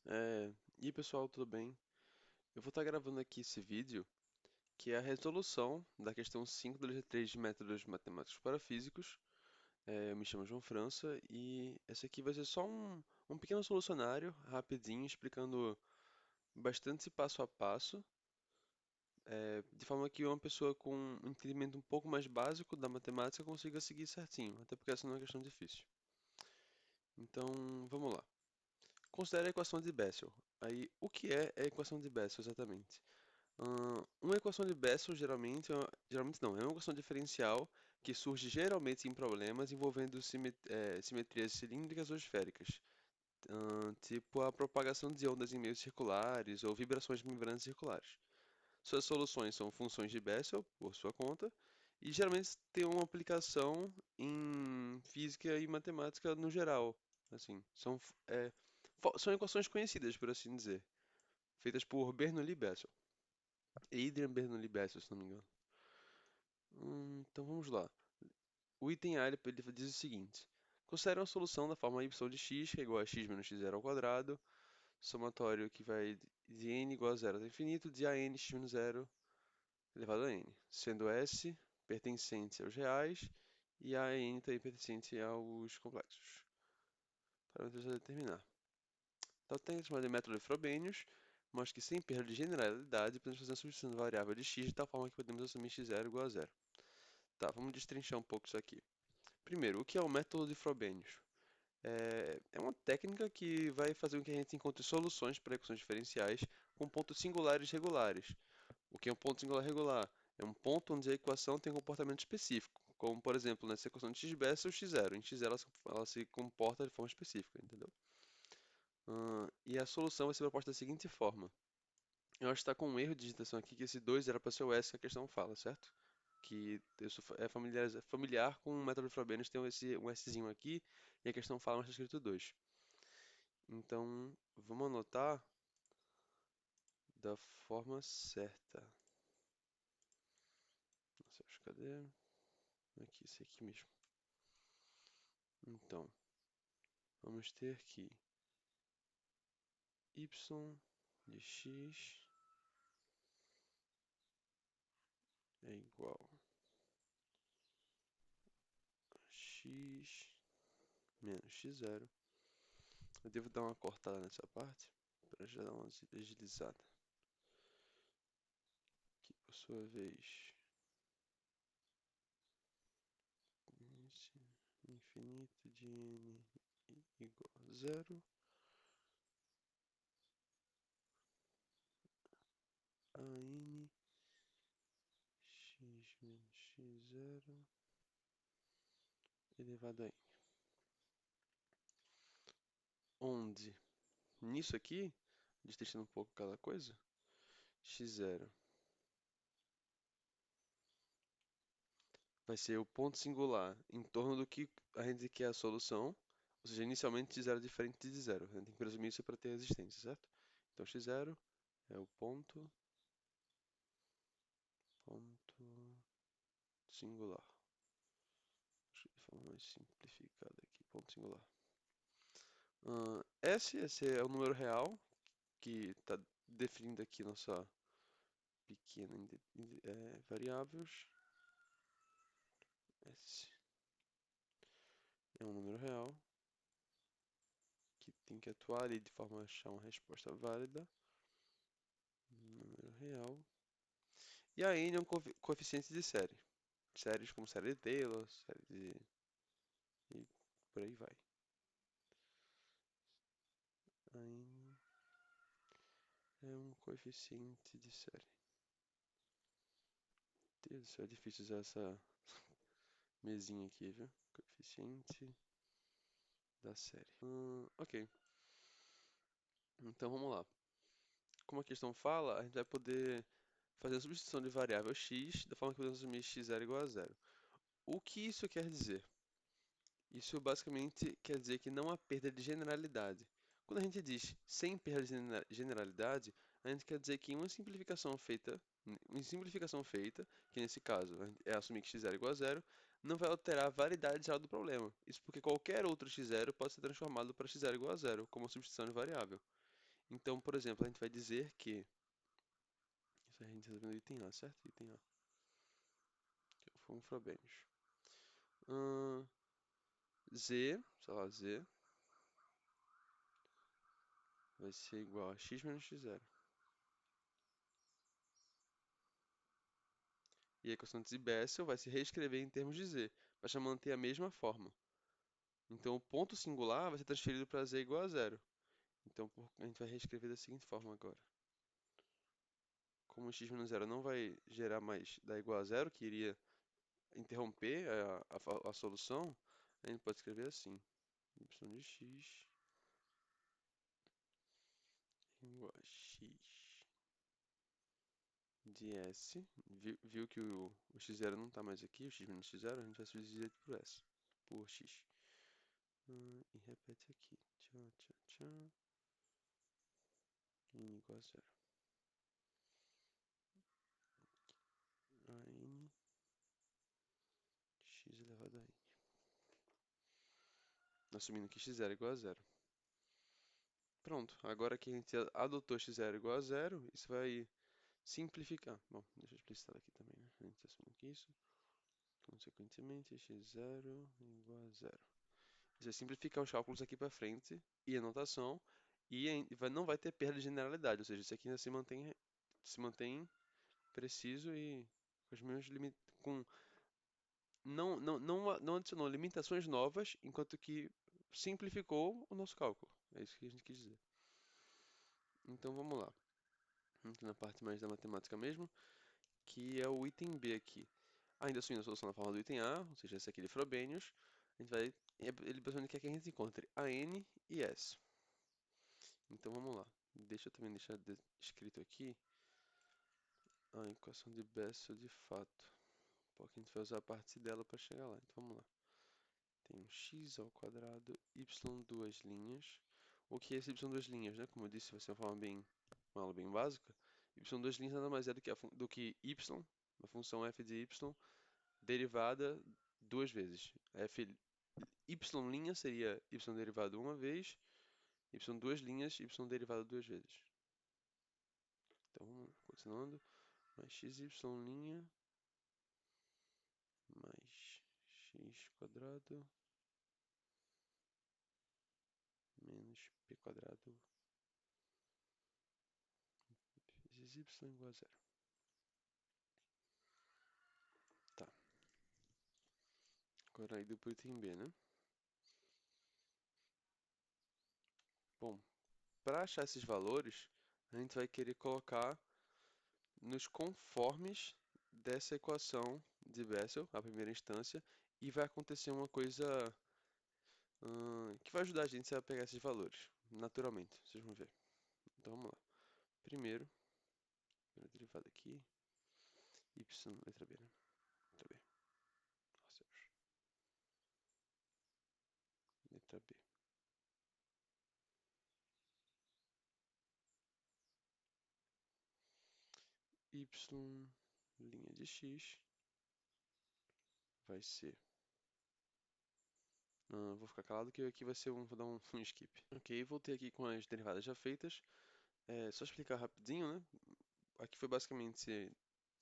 E aí, pessoal, tudo bem? Eu vou estar gravando aqui esse vídeo, que é a resolução da questão 5 da letra 3 de métodos matemáticos para físicos. Eu me chamo João França e esse aqui vai ser só um pequeno solucionário, rapidinho, explicando bastante passo a passo, de forma que uma pessoa com um entendimento um pouco mais básico da matemática consiga seguir certinho, até porque essa não é uma questão difícil. Então, vamos lá. Considere a equação de Bessel. Aí, o que é a equação de Bessel exatamente? Uma equação de Bessel geralmente não, é uma equação diferencial que surge geralmente em problemas envolvendo simetrias cilíndricas ou esféricas, tipo a propagação de ondas em meios circulares ou vibrações de membranas circulares. Suas soluções são funções de Bessel, por sua conta, e geralmente têm uma aplicação em física e matemática no geral. Assim, são equações conhecidas, por assim dizer, feitas por Bernoulli e Bessel. Adrian Bernoulli Bessel, se não me engano. Então vamos lá. O item A ele diz o seguinte: considere uma solução da forma y de x, que é igual a x menos x zero ao quadrado, somatório que vai de n igual a zero até infinito, de a n x menos zero elevado a n, sendo S pertencente aos reais e a n também pertencente aos complexos. Parâmetros a determinar. Então tem que chamar de método de Frobenius, mas que sem perda de generalidade podemos fazer a substituição da variável de x de tal forma que podemos assumir x0 igual a zero. Tá, vamos destrinchar um pouco isso aqui. Primeiro, o que é o método de Frobenius? É uma técnica que vai fazer com que a gente encontre soluções para equações diferenciais com pontos singulares regulares. O que é um ponto singular regular? É um ponto onde a equação tem um comportamento específico, como por exemplo nessa equação de x-Bessel, x0. Em x0 ela se comporta de forma específica, entendeu? E a solução vai ser proposta da seguinte forma. Eu acho que está com um erro de digitação aqui, que esse 2 era para ser o S que a questão fala, certo? Que isso é familiar com o método Frobenius, tem um Szinho aqui, e a questão fala, mas está escrito 2. Então, vamos anotar da forma certa. Nossa, acho, cadê? Aqui, esse aqui mesmo. Então, vamos ter que y de x é igual a x menos x0. Eu devo dar uma cortada nessa parte para já dar uma agilizada. Que por sua vez, infinito de n igual a zero, a n x menos x0 elevado a n. Onde, nisso aqui, destrinchando um pouco cada coisa, x0 vai ser o ponto singular em torno do que a gente quer a solução, ou seja, inicialmente x0 é diferente de zero. A gente tem que presumir isso para ter resistência, certo? Então x0 é o ponto singular. De forma mais simplificada aqui, ponto singular. Esse é o número real que está definindo aqui nossa pequena variáveis. S é um número real que tem que atuar ali de forma a achar uma resposta válida. Número real. E a n é um coeficiente de série. Séries como série de Taylor, série de... e por aí vai. A n é um coeficiente de série. Deus do céu, é difícil usar essa mesinha aqui, viu? Coeficiente da série. Ok, então vamos lá. Como a questão fala, a gente vai poder fazer a substituição de variável x da forma que podemos assumir x0 igual a zero. O que isso quer dizer? Isso basicamente quer dizer que não há perda de generalidade. Quando a gente diz sem perda de generalidade, a gente quer dizer que em uma simplificação feita, que nesse caso é assumir que x0 é igual a zero, não vai alterar a validade geral do problema. Isso porque qualquer outro x0 pode ser transformado para x0 igual a zero, como substituição de variável. Então, por exemplo, a gente vai dizer que... Isso a gente resolveu no item A, certo? Item A. Que foi um Frobenius. Z, sei lá, Z vai ser igual a x menos x0. E a equação de Bessel vai se reescrever em termos de z, para manter a mesma forma. Então o ponto singular vai ser transferido para z igual a zero. Então a gente vai reescrever da seguinte forma agora. Como x menos zero não vai gerar mais dar igual a zero, que iria interromper a solução, a gente pode escrever assim. Y de x igual a x de s. Viu que o x0 não está mais aqui, o x menos x0, a gente vai substituir por s, por x. E repete aqui. Tchan, tchan, tchan. N igual a zero. A n x elevado a n. Assumindo que x0 é igual a zero. Pronto, agora que a gente adotou x0 igual a zero, isso vai simplificar. Bom, deixa eu explicitar aqui também, né? A gente está assumindo que isso, consequentemente, x0 igual a zero. Isso vai simplificar os cálculos aqui para frente e a notação, e não vai ter perda de generalidade, ou seja, isso aqui ainda se mantém preciso e com os mesmos limites, não adicionou limitações novas, enquanto que simplificou o nosso cálculo. É isso que a gente quis dizer. Então vamos lá. Vamos na parte mais da matemática mesmo, que é o item B aqui. Ainda assumindo a solução na forma do item A, ou seja, esse aqui de Frobenius, a gente vai. Ele basicamente quer que a gente encontre a n e s. Então vamos lá. Deixa eu também deixar escrito aqui a equação de Bessel de fato. Porque a gente vai usar a parte dela para chegar lá. Então vamos lá. Tem um x ao quadrado, y duas linhas. O que é esse y duas linhas, né? Como eu disse, vai ser uma aula bem básica. Y duas linhas nada mais é do que y, uma função f de y, derivada duas vezes. Y' seria y derivado uma vez, y duas linhas, y derivado duas vezes. Então, continuando, mais xy' mais x quadrado menos p quadrado vezes y igual a zero. Tá. Agora indo para o item B, né? Bom, para achar esses valores, a gente vai querer colocar nos conformes dessa equação de Bessel, a primeira instância, e vai acontecer uma coisa que vai ajudar a gente a pegar esses valores, naturalmente, vocês vão ver. Então vamos lá. Primeira derivada aqui, y, letra B, né? Letra B. Nossa, letra B. Y, linha de x, vai ser... vou ficar calado que aqui vai ser vou dar um skip. Ok, voltei aqui com as derivadas já feitas. Só explicar rapidinho, né? Aqui foi basicamente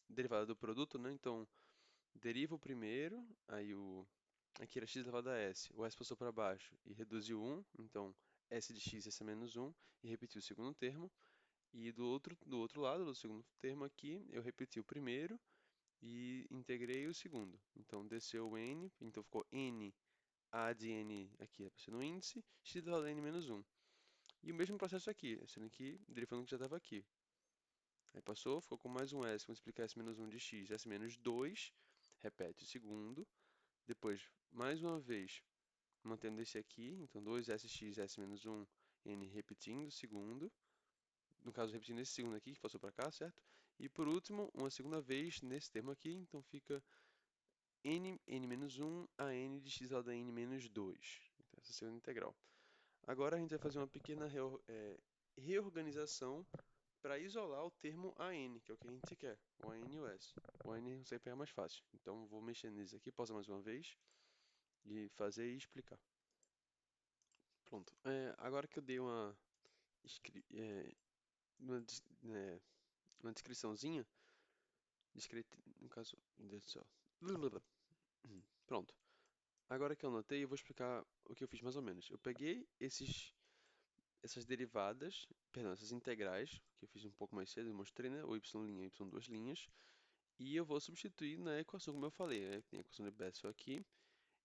derivada do produto, né? Então, deriva o primeiro, aqui era x elevado a s, o s passou para baixo e reduziu 1, então s de x, s é menos 1, e repetiu o segundo termo. E do outro lado, do segundo termo aqui, eu repeti o primeiro e integrei o segundo. Então, desceu o n, então ficou n, a de n aqui aparecendo no índice, x elevado a n menos 1. E o mesmo processo aqui, sendo que derivando que já estava aqui. Aí passou, ficou com mais um s, vamos explicar s menos 1 de x, s menos 2, repete o segundo. Depois, mais uma vez, mantendo esse aqui, então 2sx, s menos 1, n repetindo o segundo. No caso, repetindo esse segundo aqui, que passou para cá, certo? E por último, uma segunda vez nesse termo aqui, então fica n menos 1 a n de x elevado a n menos 2. Então, essa é a segunda integral. Agora a gente vai fazer uma pequena reorganização para isolar o termo AN, que é o que a gente quer, o AN e o S. O AN sempre é mais fácil. Então vou mexer nisso aqui, pausa mais uma vez, e fazer e explicar. Pronto. Agora que eu dei uma numa, numa descriçãozinha, no caso, meu Deus do céu. Pronto. Agora que eu anotei, eu vou explicar o que eu fiz mais ou menos. Eu peguei essas derivadas, perdão, essas integrais, que eu fiz um pouco mais cedo, eu mostrei, né? O y' e y duas linhas. E eu vou substituir na equação, como eu falei, né? Tem a equação de Bessel aqui.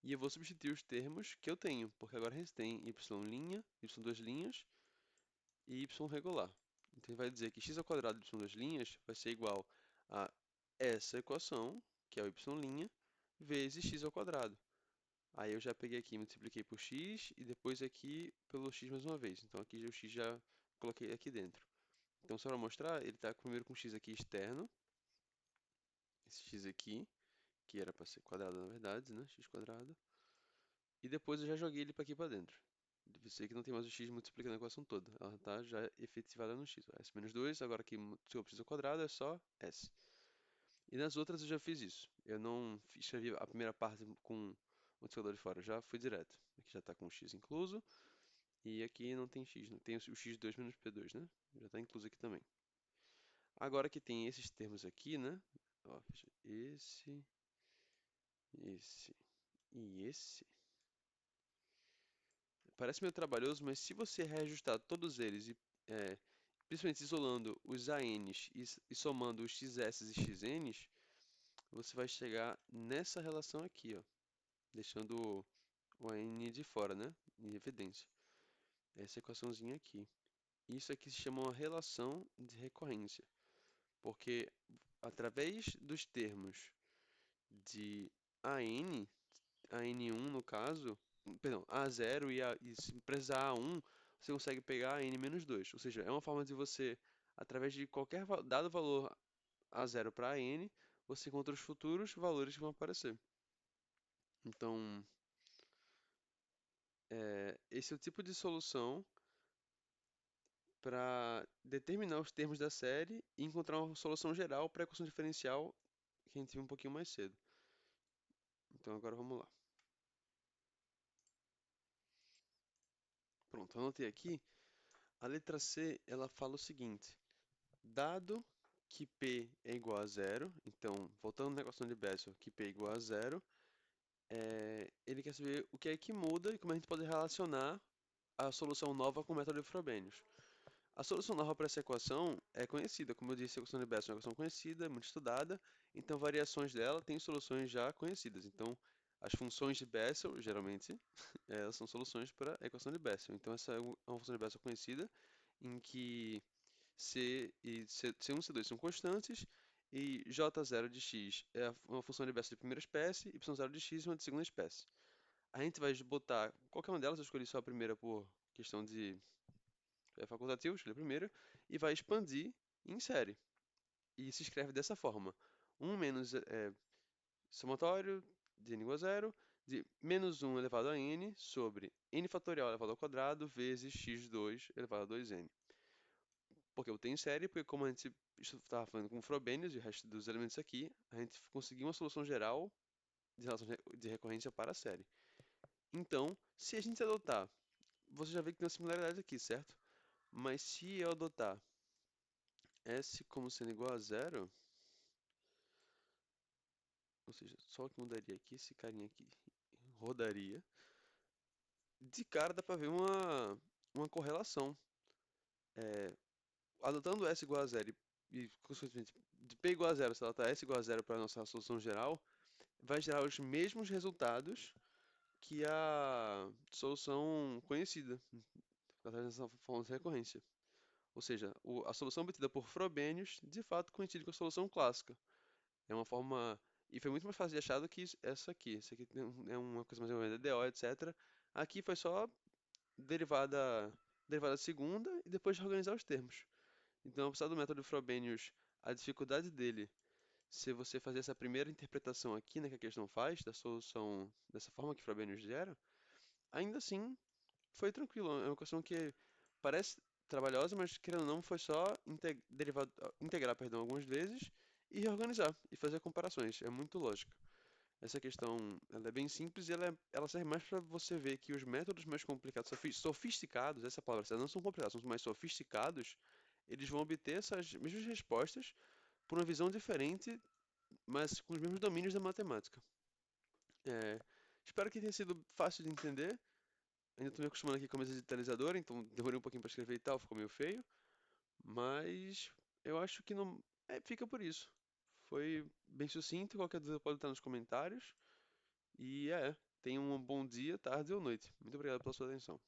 E eu vou substituir os termos que eu tenho, porque agora a gente tem y', y duas linhas e y regular. Então ele vai dizer que x ao quadrado de y duas linhas vai ser igual a essa equação, que é o y', vezes x ao quadrado. Aí eu já peguei aqui, multipliquei por x e depois aqui pelo x mais uma vez. Então aqui o x já coloquei aqui dentro. Então só para mostrar, ele está primeiro com x aqui externo, esse x aqui, que era para ser quadrado na verdade, né? X quadrado. E depois eu já joguei ele para aqui para dentro. Você que não tem mais o x multiplicando a equação toda. Ela está já efetivada no x. S menos 2, agora aqui se eu preciso ao quadrado é só s. E nas outras eu já fiz isso. Eu não escrevi a primeira parte com o multiplicador de fora, eu já fui direto. Aqui já está com o x incluso. E aqui não tem x, não tem o x2 menos p2, né? Já está incluso aqui também. Agora que tem esses termos aqui, né? Ó, esse e esse. Parece meio trabalhoso, mas se você reajustar todos eles, principalmente isolando os ANs e somando os XS e XNs, você vai chegar nessa relação aqui, ó, deixando o AN de fora, né? Em evidência. Essa equaçãozinha aqui. Isso aqui se chama uma relação de recorrência, porque através dos termos de AN, AN1 no caso, perdão, A0 e se precisar A1, você consegue pegar AN menos 2. Ou seja, é uma forma de você, através de qualquer dado valor A0 para AN, você encontra os futuros valores que vão aparecer. Então, esse é o tipo de solução para determinar os termos da série e encontrar uma solução geral para a equação diferencial que a gente viu um pouquinho mais cedo. Então agora vamos lá. Pronto, anotei aqui. A letra C, ela fala o seguinte: dado que P é igual a zero, então, voltando na equação de Bessel, que P é igual a zero, ele quer saber o que é que muda e como a gente pode relacionar a solução nova com o método de Frobenius. A solução nova para essa equação é conhecida, como eu disse, a equação de Bessel é uma equação conhecida, muito estudada, então variações dela têm soluções já conhecidas. Então, as funções de Bessel, geralmente, elas são soluções para a equação de Bessel. Então, essa é uma função de Bessel conhecida, em que C1 e C2 são constantes, e J0 de x é uma função de Bessel de primeira espécie, e Y0 de x é uma de segunda espécie. A gente vai botar qualquer uma delas, eu escolhi só a primeira por questão de facultativo, escolhi a primeira, e vai expandir em série. E se escreve dessa forma: 1 menos somatório de n igual a zero, de menos 1 elevado a n sobre n fatorial elevado ao quadrado vezes x2 elevado a 2n. Porque eu tenho série, porque como a gente estava falando com Frobenius e o resto dos elementos aqui, a gente conseguiu uma solução geral de relação de recorrência para a série. Então, se a gente adotar, você já vê que tem uma similaridade aqui, certo? Mas se eu adotar S como sendo igual a zero, ou seja, só o que mudaria aqui, esse carinha aqui rodaria, de cara dá para ver uma correlação. Adotando S igual a zero consequentemente, de P igual a zero, se adotar S igual a zero para a nossa solução geral, vai gerar os mesmos resultados que a solução conhecida, através dessa forma de recorrência. Ou seja, a solução obtida por Frobenius, de fato, coincide com a solução clássica. É uma forma. E foi muito mais fácil de achar do que essa aqui. Essa aqui é uma coisa mais ou menos DO, etc. Aqui foi só derivada, derivada segunda e depois de organizar os termos. Então, apesar do método Frobenius, a dificuldade dele, se você fazer essa primeira interpretação aqui, né, que a questão faz, da solução dessa forma que Frobenius gera, ainda assim foi tranquilo. É uma questão que parece trabalhosa, mas querendo ou não, foi só integrar, perdão, algumas vezes e reorganizar e fazer comparações. É muito lógico. Essa questão, ela é bem simples e ela serve mais para você ver que os métodos mais complicados, sofisticados, essa palavra, certa, não são complicados, são mais sofisticados, eles vão obter essas mesmas respostas por uma visão diferente, mas com os mesmos domínios da matemática. É, espero que tenha sido fácil de entender. Ainda estou me acostumando aqui com a mesa digitalizadora, então demorei um pouquinho para escrever e tal, ficou meio feio. Mas eu acho que não. É, fica por isso. Foi bem sucinto, qualquer dúvida pode estar nos comentários. E tenha um bom dia, tarde ou noite. Muito obrigado pela sua atenção.